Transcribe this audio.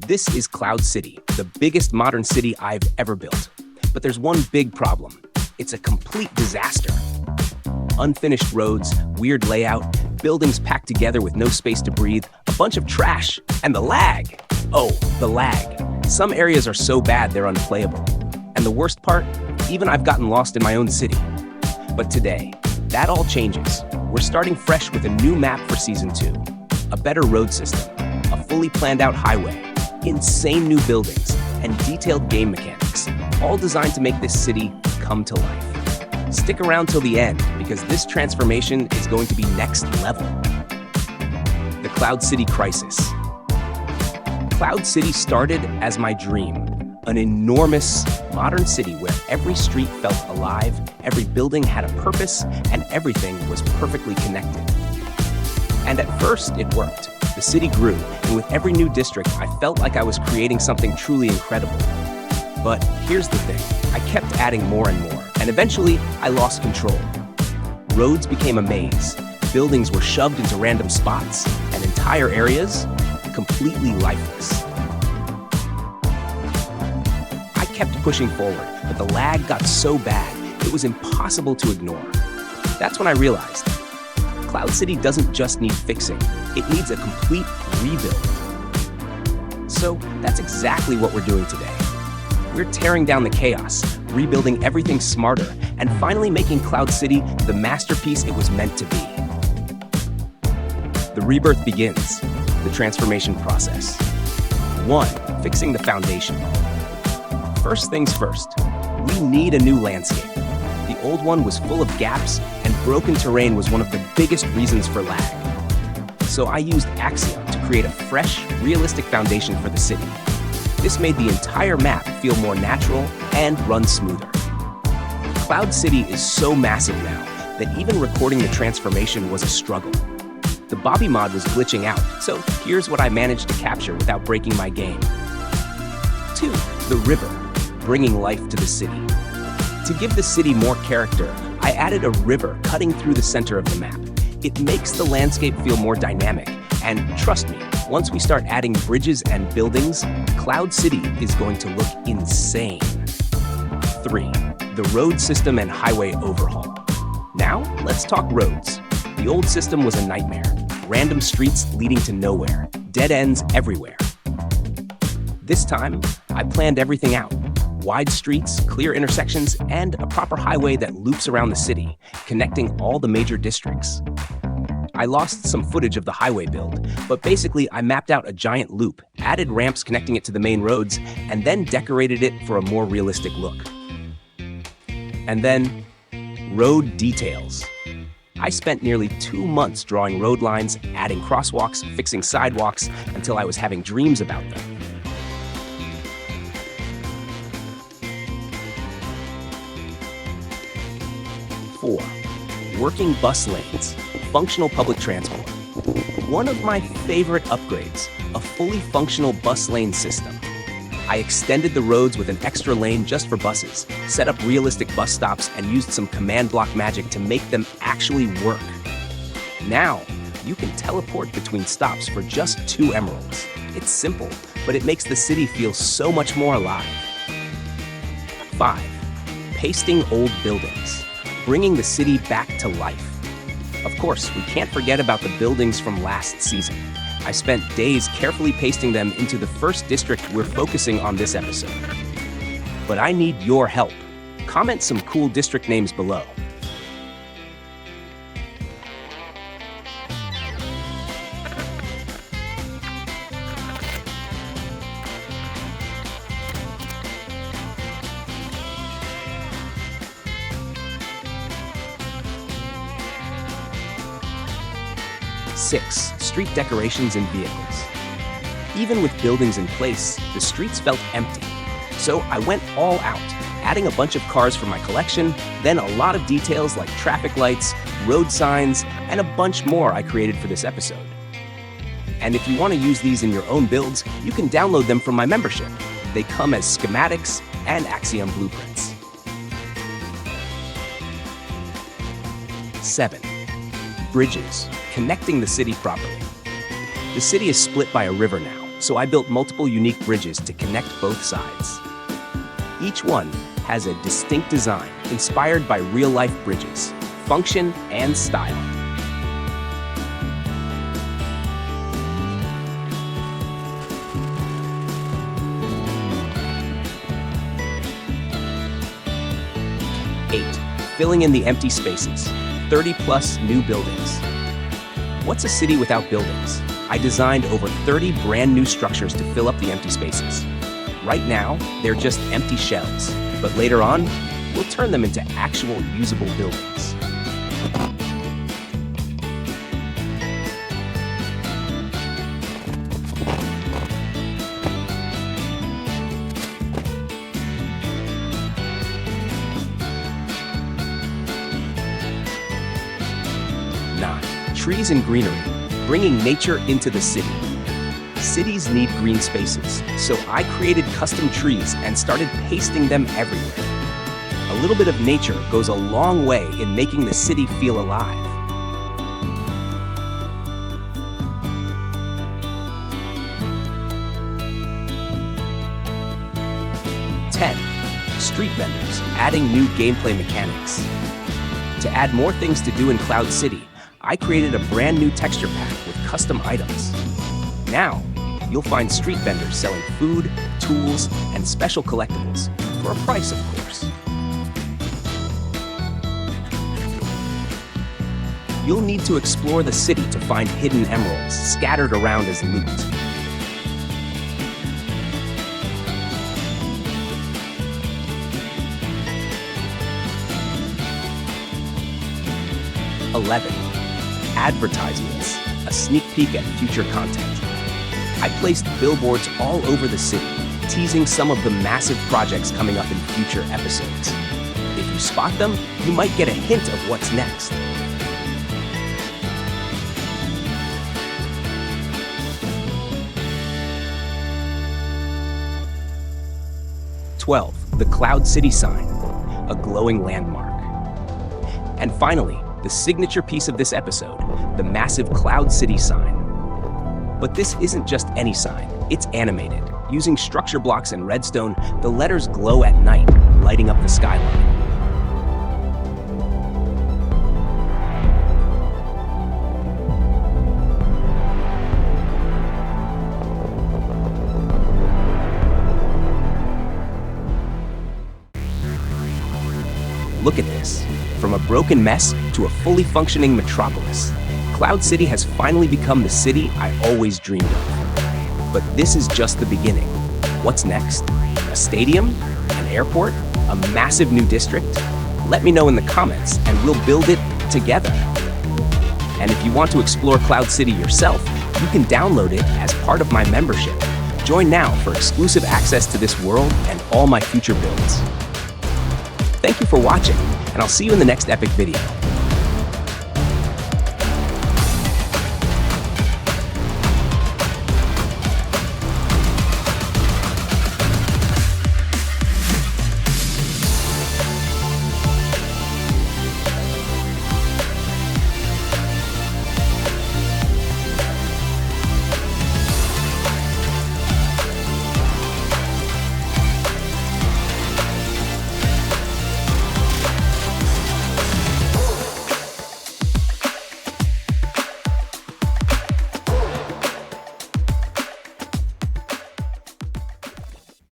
This is Cloud City, the biggest modern city I've ever built. But there's one big problem. It's a complete disaster. Unfinished roads, weird layout, buildings packed together with no space to breathe, a bunch of trash, and the lag. Oh, the lag. Some areas are so bad they're unplayable. And the worst part, even I've gotten lost in my own city. But today, that all changes. We're starting fresh with a new map for Season 2. A better road system, a fully planned out highway, insane new buildings, and detailed game mechanics, all designed to make this city come to life. Stick around till the end, because this transformation is going to be next level. The Cloud City Crisis. Cloud City started as my dream, an enormous, modern city where every street felt alive, every building had a purpose, and everything was perfectly connected. And at first, it worked. The city grew, and with every new district, I felt like I was creating something truly incredible. But here's the thing, I kept adding more and more, and eventually, I lost control. Roads became a maze, buildings were shoved into random spots, and entire areas, completely lifeless. I kept pushing forward, but the lag got so bad, it was impossible to ignore. That's when I realized, Cloud City doesn't just need fixing, it needs a complete rebuild. So that's exactly what we're doing today. We're tearing down the chaos, rebuilding everything smarter, and finally making Cloud City the masterpiece it was meant to be. The rebirth begins, the transformation process. 1. Fixing the foundation. First things first, we need a new landscape. The old one was full of gaps, and broken terrain was one of the biggest reasons for lag. So I used Axiom to create a fresh, realistic foundation for the city. This made the entire map feel more natural and run smoother. Cloud City is so massive now that even recording the transformation was a struggle. The Bobby mod was glitching out, so here's what I managed to capture without breaking my game. 2. The river, bringing life to the city. To give the city more character, I added a river cutting through the center of the map. It makes the landscape feel more dynamic, and trust me, once we start adding bridges and buildings, Cloud City is going to look insane. 3. The road system and highway overhaul. Now, let's talk roads. The old system was a nightmare. Random streets leading to nowhere, dead ends everywhere. This time, I planned everything out. Wide streets, clear intersections, and a proper highway that loops around the city, connecting all the major districts. I lost some footage of the highway build, but basically I mapped out a giant loop, added ramps connecting it to the main roads, and then decorated it for a more realistic look. And then, road details. I spent nearly 2 months drawing road lines, adding crosswalks, fixing sidewalks, until I was having dreams about them. 4. Working bus lanes, functional public transport. One of my favorite upgrades, a fully functional bus lane system. I extended the roads with an extra lane just for buses, set up realistic bus stops, and used some command block magic to make them actually work. Now, you can teleport between stops for just 2 emeralds. It's simple, but it makes the city feel so much more alive. 5. Pasting old buildings, bringing the city back to life. Of course, we can't forget about the buildings from last season. I spent days carefully pasting them into the first district we're focusing on this episode. But I need your help. Comment some cool district names below. Six, street decorations and vehicles. Even with buildings in place, the streets felt empty. So I went all out, adding a bunch of cars for my collection, then a lot of details like traffic lights, road signs, and a bunch more I created for this episode. And if you want to use these in your own builds, you can download them from my membership. They come as schematics and Axiom blueprints. 7. Bridges, connecting the city properly. The city is split by a river now, So I built multiple unique bridges to connect both sides. Each one has a distinct design inspired by real-life bridges, function, and style. Eight, filling in the empty spaces, 30+ new buildings. What's a city without buildings? I designed over 30 brand new structures to fill up the empty spaces. Right now, they're just empty shells, but later on, we'll turn them into actual usable buildings. Trees and greenery, bringing nature into the city. Cities need green spaces, so I created custom trees and started pasting them everywhere. A little bit of nature goes a long way in making the city feel alive. Street vendors, adding new gameplay mechanics. To add more things to do in Cloud City, I created a brand new texture pack with custom items. Now, you'll find street vendors selling food, tools, and special collectibles, for a price, of course. You'll need to explore the city to find hidden emeralds scattered around as loot. Advertisements, a sneak peek at future content. I placed billboards all over the city, teasing some of the massive projects coming up in future episodes. If you spot them, you might get a hint of what's next. The Cloud City sign, a glowing landmark. And finally, the signature piece of this episode, the massive Cloud City sign. But this isn't just any sign, it's animated. Using structure blocks and redstone, the letters glow at night, lighting up the skyline. Look at this. From a broken mess to a fully functioning metropolis, Cloud City has finally become the city I always dreamed of. But this is just the beginning. What's next? A stadium? An airport? A massive new district? Let me know in the comments and we'll build it together. And if you want to explore Cloud City yourself, you can download it as part of my membership. Join now for exclusive access to this world and all my future builds. Thank you for watching, and I'll see you in the next epic video.